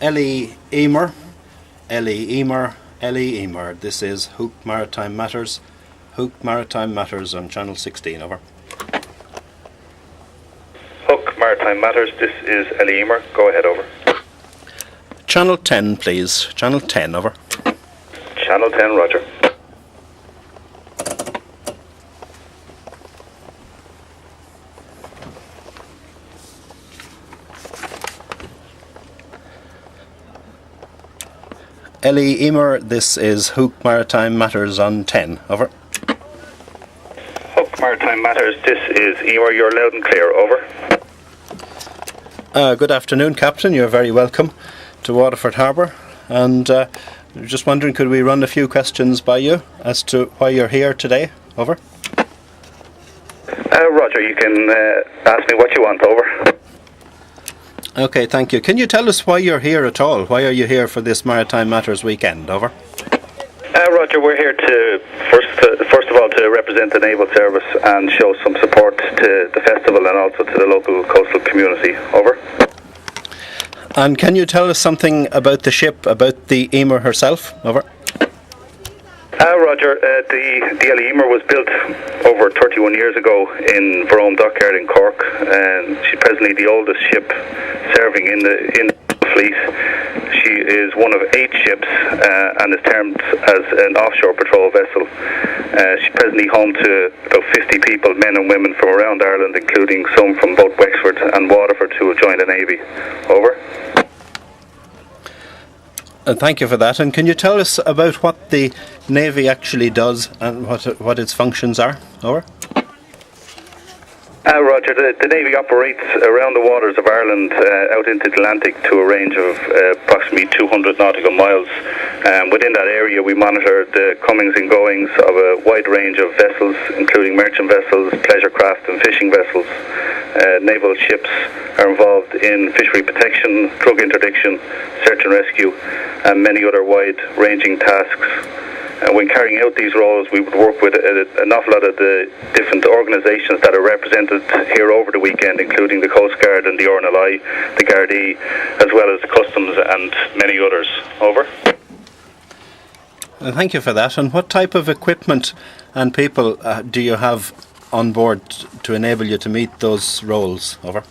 EMER, EMER, EMER. This is Hook Maritime Matters. Hook Maritime Matters on Channel 16, over. Hook Maritime Matters, this is EMER. Go ahead, over. Channel 10, please. Channel 10, over. Channel 10, roger. EMER, this is Hook Maritime Matters on 10, over. Hook Maritime Matters, this is EMER. You're loud and clear, over. Good afternoon, Captain. You're very welcome to Waterford Harbour. And just wondering, could we run a few questions by you as to why you're here today, over? Roger, you can ask me what you want, over. Okay, thank you. Can you tell us why you're here at all? Why are you here for this Maritime Matters weekend, over? Roger, we're here to first of all to represent the Naval Service and show some support to the festival and also to the local coastal community, over. And can you tell us something about the ship, about the EMER herself, over? Roger, the EMER was built over 31 years ago in Verome Dockyard in Cork, and she's presently the oldest ship serving in the fleet. She is one of 8 ships and is termed as an offshore patrol vessel. She's presently home to about 50 people, men and women from around Ireland, including some from both Wexford and Waterford who have joined the Navy. Over. Thank you for that. And can you tell us about what the Navy actually does and what its functions are? Over. Roger, the Navy operates around the waters of Ireland out into the Atlantic to a range of approximately 200 nautical miles. Within that area we monitor the comings and goings of a wide range of vessels, including merchant vessels, pleasure craft and fishing vessels. Naval ships are involved in fishery protection, drug interdiction, search and rescue, and many other wide-ranging tasks. When carrying out these roles, we would work with an awful lot of the different organisations that are represented here over the weekend, including the Coast Guard and the RNLI, the Gardaí, as well as Customs and many others. Over. Thank you for that. And what type of equipment and people do you have on board to enable you to meet those roles? Over.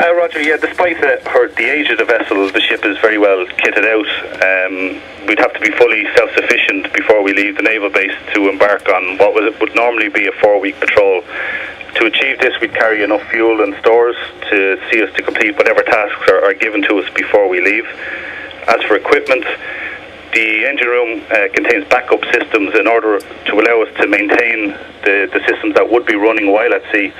Roger, yeah, despite the age of the vessel, the ship is very well kitted out. We'd have to be fully self-sufficient before we leave the naval base to embark on what would normally be a 4-week patrol. To achieve this, we'd carry enough fuel and stores to see us to complete whatever tasks are given to us before we leave. As for equipment, the engine room contains backup systems in order to allow us to maintain the systems that would be running while at sea.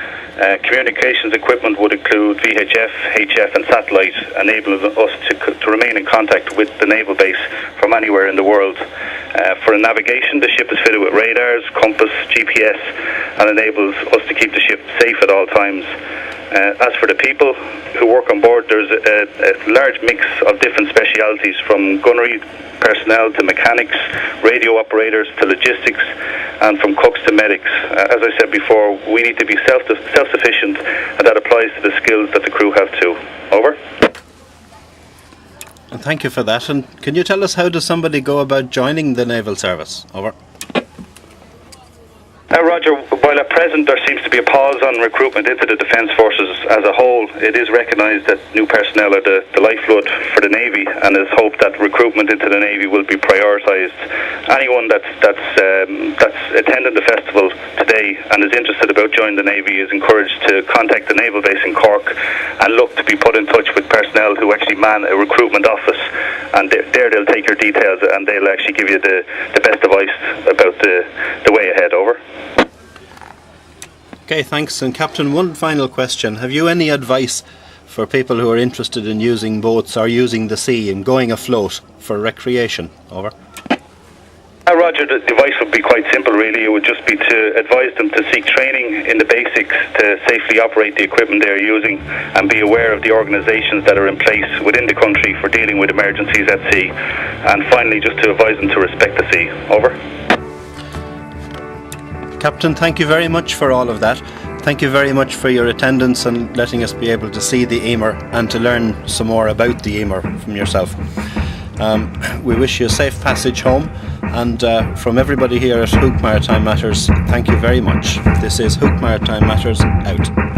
Communications equipment would include VHF, HF and satellite, enabling us to remain in contact with the naval base from anywhere in the world. For navigation, the ship is fitted with radars, compass, GPS, and enables us to keep the ship safe at all times. As for the people who work on board, there's a large mix of different specialities, from gunnery personnel to mechanics, radio operators to logistics, and from cooks to medics. As I said before, we need to be self-sufficient, and that applies to the skills that the crew have too. Over. And thank you for that. And can you tell us, how does somebody go about joining the Naval Service? Over. Roger, while at present there seems to be a pause on recruitment into the Defence Forces as a whole, it is recognised that new personnel are the lifeblood for the Navy, and it's hoped that recruitment into the Navy will be prioritised. Anyone that's attending the festival today and is interested about joining the Navy is encouraged to contact the Naval Base in Cork and look to be put in touch with personnel who actually man a recruitment office, and there they'll take your details and they'll actually give you the best advice about the way ahead. Over. Okay, thanks. And Captain, one final question. Have you any advice for people who are interested in using boats or using the sea and going afloat for recreation? Over. Roger, the advice would be quite simple really. It would just be to advise them to seek training in the basics to safely operate the equipment they are using, and be aware of the organisations that are in place within the country for dealing with emergencies at sea. And finally, just to advise them to respect the sea. Over. Captain, thank you very much for all of that. thank you very much for your attendance and letting us be able to see the EMER and to learn some more about the EMER from yourself. We wish you a safe passage home, and from everybody here at Hook Maritime Matters, thank you very much. This is Hook Maritime Matters out.